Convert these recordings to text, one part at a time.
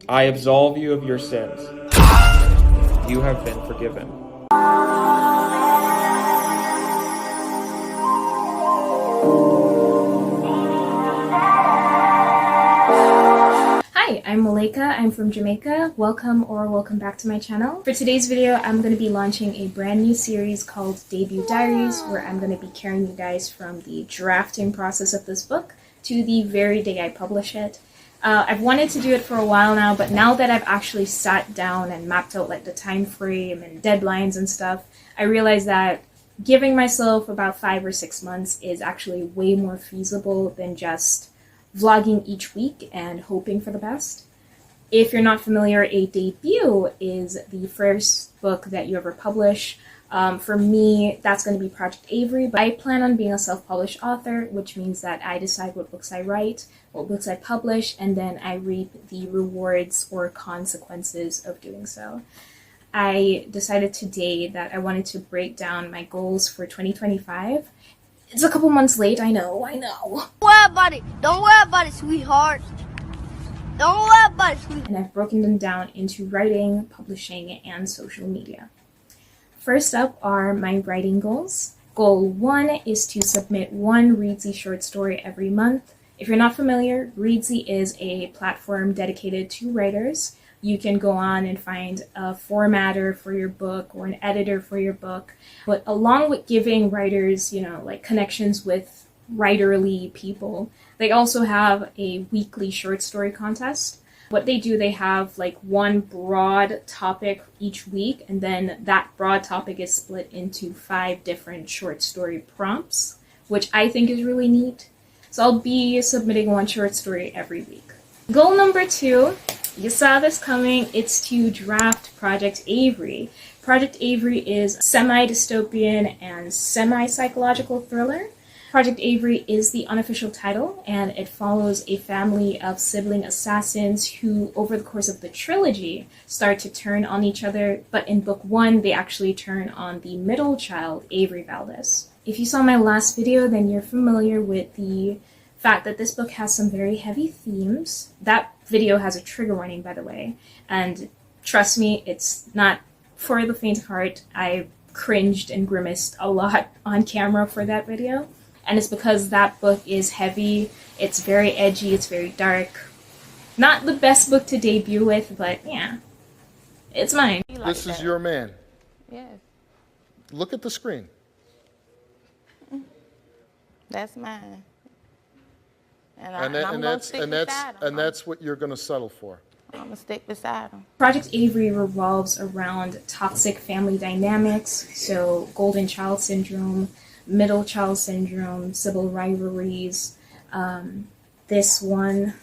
I absolve you of your sins. You have been forgiven. Hi, I'm Malayka. I'm from Jamaica. Welcome back to my channel. For today's video, I'm going to be launching a brand new series called Debut Diaries, where I'm going to be carrying you guys from the drafting process of this book to the very day I publish it. I've wanted to do it for a while now, but now that I've actually sat down and mapped out like the time frame and deadlines and stuff, I realized that giving myself about 5 or 6 months is actually way more feasible than just vlogging each week and hoping for the best. If you're not familiar, a debut is the first book that you ever publish. For me, that's going to be Project Avery, but I plan on being a self-published author, which means that I decide what books I write, what books I publish, and then I reap the rewards or consequences of doing so. I decided today that I wanted to break down my goals for 2025. It's a couple months late, I know. Don't worry about it. Don't worry about it, sweetheart. Don't worry about it, sweetheart. And I've broken them down into writing, publishing, and social media. First up are my writing goals. Goal 1 is to submit one Readsy short story every month. If you're not familiar, Readsy is a platform dedicated to writers. You can go on and find a formatter for your book or an editor for your book. But along with giving writers, like connections with writerly people, they also have a weekly short story contest. What they do, they have like one broad topic each week, and then that broad topic is split into 5 different short story prompts, which I think is really neat. So I'll be submitting one short story every week. Goal number 2, you saw this coming, it's to draft Project Avery. Project Avery is semi-dystopian and semi-psychological thriller. Project Avery is the unofficial title, and it follows a family of sibling assassins who, over the course of the trilogy, start to turn on each other, but in book 1, they actually turn on the middle child, Avery Valdis. If you saw my last video, then you're familiar with the fact that this book has some very heavy themes. That video has a trigger warning, by the way, and trust me, it's not for the faint of heart. I cringed and grimaced a lot on camera for that video. And it's because that book is heavy, it's very edgy, it's very dark. Not the best book to debut with, but yeah, it's mine. This is your man. Yes, Look at the screen. that's mine. And And I'm gonna stick beside him. that's what you're going to settle for. I'm gonna stick beside him. Project Avery revolves around toxic family dynamics, so golden child syndrome, middle child syndrome, sibling rivalries, this one,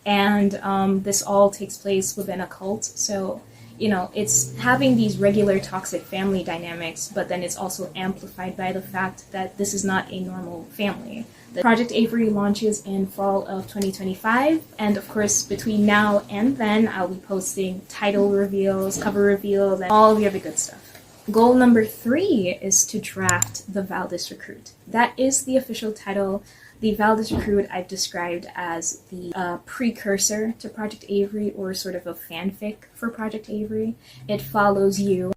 and this all takes place within a cult. So, it's having these regular toxic family dynamics, but then it's also amplified by the fact that this is not a normal family. The Project Avery launches in fall of 2025, and of course, between now and then, I'll be posting title reveals, cover reveals, and all the other good stuff. Goal number 3 is to draft the Valdis Recruit. That is the official title. The Valdis Recruit I've described as the precursor to Project Avery, or sort of a fanfic for Project Avery. It follows you,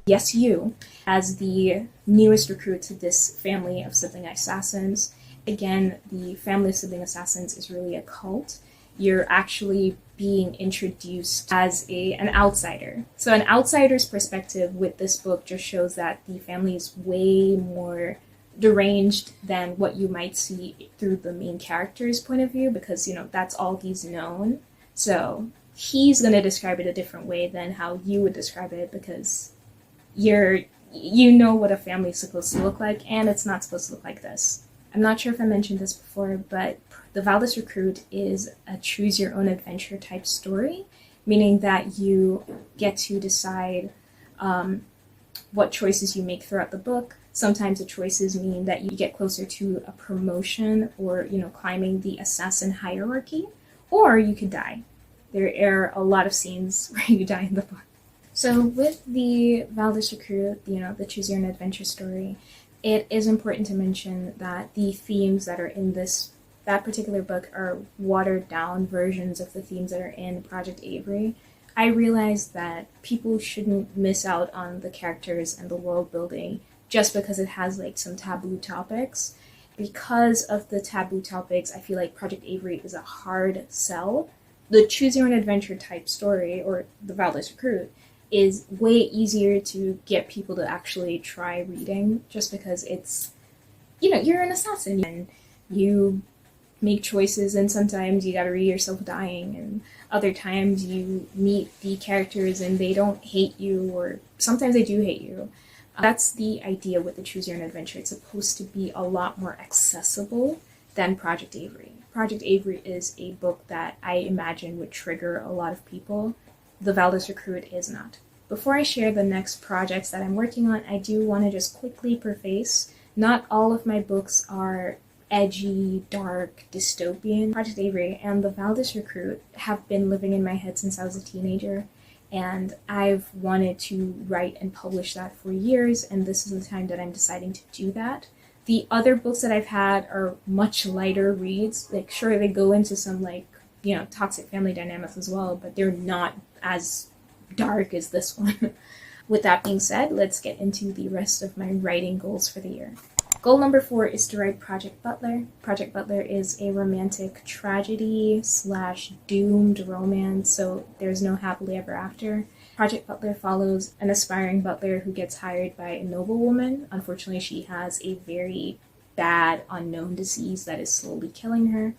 yes you, as the newest recruit to this family of sibling assassins. Again, the family of sibling assassins is really a cult. You're actually being introduced as an outsider. So an outsider's perspective with this book just shows that the family is way more deranged than what you might see through the main character's point of view, because, that's all he's known. So he's going to describe it a different way than how you would describe it, because you know what a family is supposed to look like, and it's not supposed to look like this. I'm not sure if I mentioned this before, but the Valdis Recruit is a choose-your-own-adventure type story, meaning that you get to decide what choices you make throughout the book. Sometimes the choices mean that you get closer to a promotion or, climbing the assassin hierarchy, or you could die. There are a lot of scenes where you die in the book. So with the Valdis Recruit, the choose-your-own-adventure story, it is important to mention that the themes that are in this that particular book are watered down versions of the themes that are in Project Avery, I realized that people shouldn't miss out on the characters and the world building just because it has like some taboo topics. Because of the taboo topics, I feel like Project Avery is a hard sell. The choose your own adventure type story, or the Valdis Recruit, is way easier to get people to actually try reading, just because it's, you know, you're an assassin and you make choices, and sometimes you gotta read yourself dying, and other times you meet the characters and they don't hate you, or sometimes they do hate you. That's the idea with the Choose Your Own Adventure. It's supposed to be a lot more accessible than Project Avery. Project Avery is a book that I imagine would trigger a lot of people. The Valdis Recruit is not. Before I share the next projects that I'm working on, I do want to just quickly preface, not all of my books are edgy, dark, dystopian. Project Avery and the Valdis Recruit have been living in my head since I was a teenager, and I've wanted to write and publish that for years, and this is the time that I'm deciding to do that. The other books that I've had are much lighter reads. Like, sure, they go into some, like, you know, toxic family dynamics as well, but they're not as dark as this one. With that being said, let's get into the rest of my writing goals for the year. Goal number 4 is to write Project Butler. Project Butler is a romantic tragedy / doomed romance, so there's no happily ever after. Project Butler follows an aspiring butler who gets hired by a noblewoman. Unfortunately, she has a very bad unknown disease that is slowly killing her.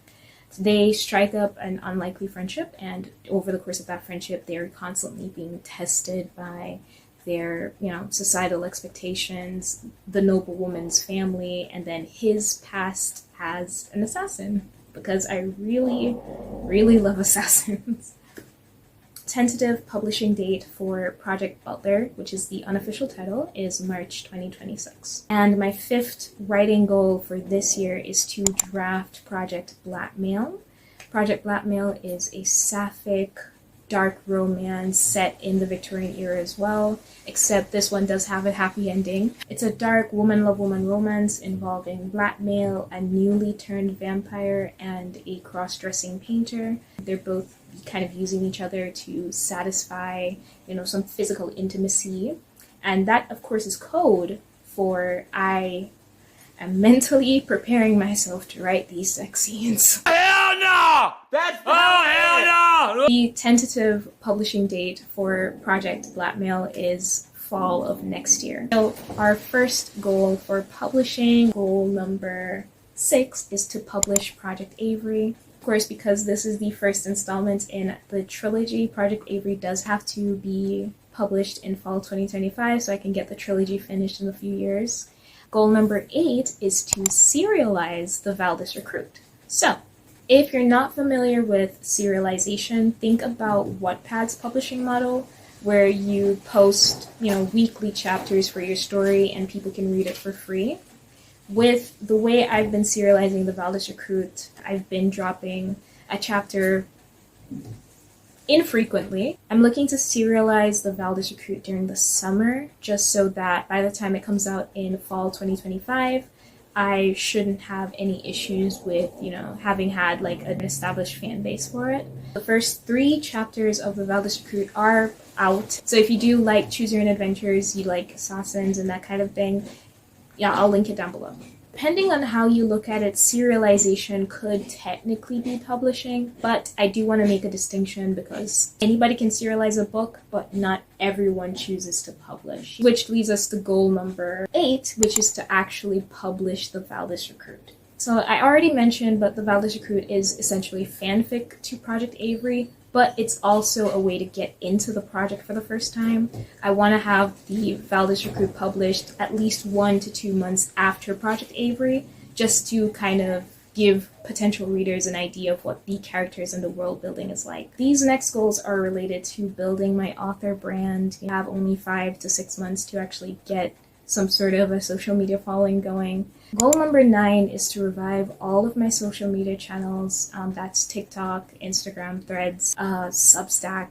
They strike up an unlikely friendship, and over the course of that friendship, they are constantly being tested by their, you know, societal expectations, the noblewoman's family, and then his past as an assassin, because I really, really love assassins. Tentative publishing date for Project Butler, which is the unofficial title, is March 2026. And my 5th writing goal for this year is to draft Project Blackmail. Project Blackmail is a sapphic, dark romance set in the Victorian era as well, except this one does have a happy ending. It's a dark woman-love-woman romance involving blackmail, a newly turned vampire, and a cross-dressing painter. They're both kind of using each other to satisfy, you know, some physical intimacy. And that, of course, is code for I am mentally preparing myself to write these sex scenes. Hell no! That's hell no! The tentative publishing date for Project Blackmail is fall of next year. So our first goal for publishing, goal number 6, is to publish Project Avery. Of course, because this is the first installment in the trilogy, Project Avery does have to be published in fall 2025 so I can get the trilogy finished in a few years. Goal number 8 is to serialize the Valdis Recruit. So, if you're not familiar with serialization, think about Wattpad's publishing model, where you post, you know, weekly chapters for your story and people can read it for free. With the way I've been serializing the Valdis Recruit, I've been dropping a chapter infrequently. I'm looking to serialize the Valdis Recruit during the summer, just so that by the time it comes out in fall 2025, I shouldn't have any issues with, you know, having had like an established fan base for it. The first 3 chapters of the Valdis Recruit are out, so if you do like Choose Your Own Adventures, you like assassins and that kind of thing, yeah, I'll link it down below. Depending on how you look at it, serialization could technically be publishing, but I do want to make a distinction because anybody can serialize a book, but not everyone chooses to publish. Which leads us to goal number 8, which is to actually publish the Valdis Recruit. So I already mentioned, but the Valdis Recruit is essentially fanfic to Project Avery, but it's also a way to get into the project for the first time. I want to have the Valdis Recruit published at least 1 to 2 months after Project Avery, just to kind of give potential readers an idea of what the characters and the world building is like. These next goals are related to building my author brand. I have only 5 to 6 months to actually get some sort of a social media following going. Goal number 9 is to revive all of my social media channels. That's TikTok, Instagram, Threads, Substack,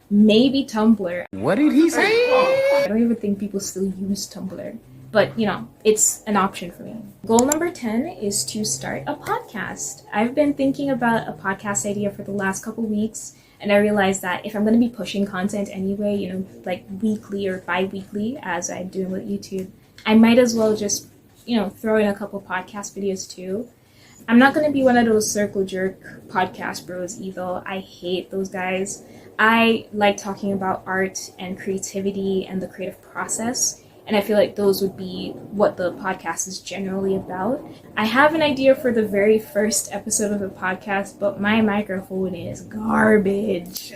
maybe Tumblr. What did he say? I don't even think people still use Tumblr. but you know, it's an option for me. Goal number 10 is to start a podcast. I've been thinking about a podcast idea for the last couple weeks, and I realized that if I'm going to be pushing content anyway, you know, like weekly or bi-weekly as I'm doing with YouTube, I might as well just, you know, throw in a couple podcast videos too. I'm not going to be one of those circle jerk podcast bros either. I hate those guys. I like talking about art and creativity and the creative process, and I feel like those would be what the podcast is generally about. I have an idea for the very first episode of the podcast, but my microphone is garbage.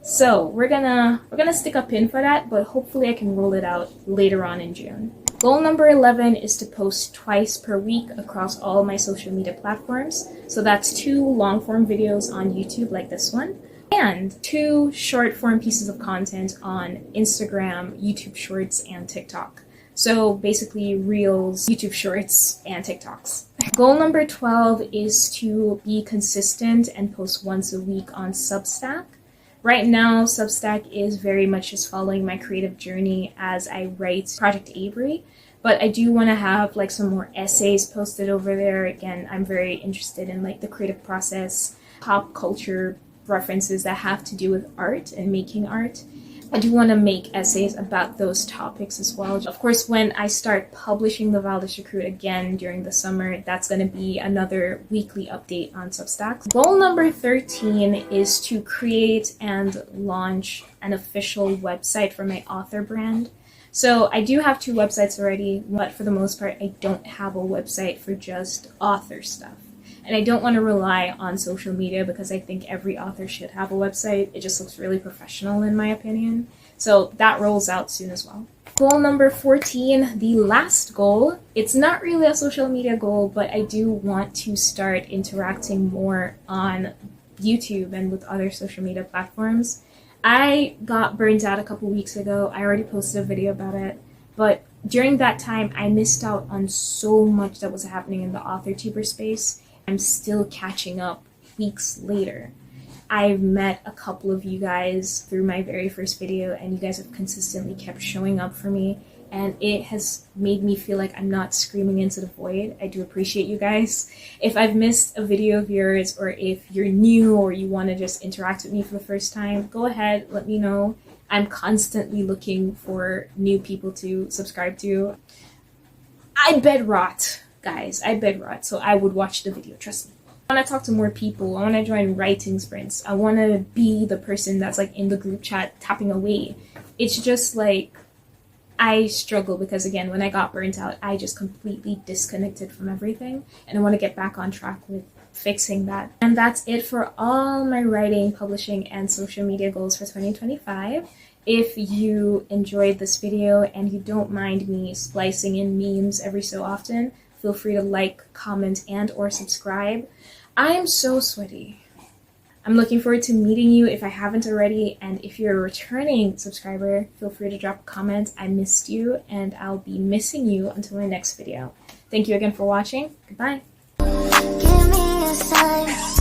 So we're gonna stick a pin for that, but hopefully I can roll it out later on in June. Goal number 11 is to post twice per week across all my social media platforms. So that's 2 long-form videos on YouTube like this one, and 2 short-form pieces of content on Instagram, YouTube Shorts, and TikTok. So basically Reels, YouTube Shorts, and TikToks. Goal number 12 is to be consistent and post once a week on Substack. Right now, Substack is very much just following my creative journey as I write Project Avery, but I do want to have like some more essays posted over there. Again, I'm very interested in like the creative process, pop culture references that have to do with art and making art. I do want to make essays about those topics as well. Of course, when I start publishing the Valdis Recruit again during the summer, that's going to be another weekly update on Substack. Goal number 13 is to create and launch an official website for my author brand. So I do have 2 websites already, but for the most part, I don't have a website for just author stuff. And I don't want to rely on social media because I think every author should have a website. It just looks really professional in my opinion. So that rolls out soon as well. Goal number 14, the last goal. It's not really a social media goal, but I do want to start interacting more on YouTube and with other social media platforms. I got burnt out a couple weeks ago. I already posted a video about it, but during that time, I missed out on so much that was happening in the author-tuber space. I'm still catching up weeks later. I've met a couple of you guys through my very first video, and you guys have consistently kept showing up for me, and it has made me feel like I'm not screaming into the void. I do appreciate you guys. If I've missed a video of yours, or if you're new or you want to just interact with me for the first time, go ahead, let me know. I'm constantly looking for new people to subscribe to. I bed rot. Guys, I bed rot, so I would watch the video, trust me. I want to talk to more people. I want to join writing sprints. I want to be the person that's like in the group chat tapping away. It's just like, I struggle because again, when I got burnt out, I just completely disconnected from everything, and I want to get back on track with fixing that. And that's it for all my writing, publishing, and social media goals for 2025. If you enjoyed this video and you don't mind me splicing in memes every so often, feel free to like, comment, and or subscribe. I am so sweaty. I'm looking forward to meeting you if I haven't already, and if you're a returning subscriber, feel free to drop a comment. I missed you, and I'll be missing you until my next video. Thank you again for watching. Goodbye. Give me a sign.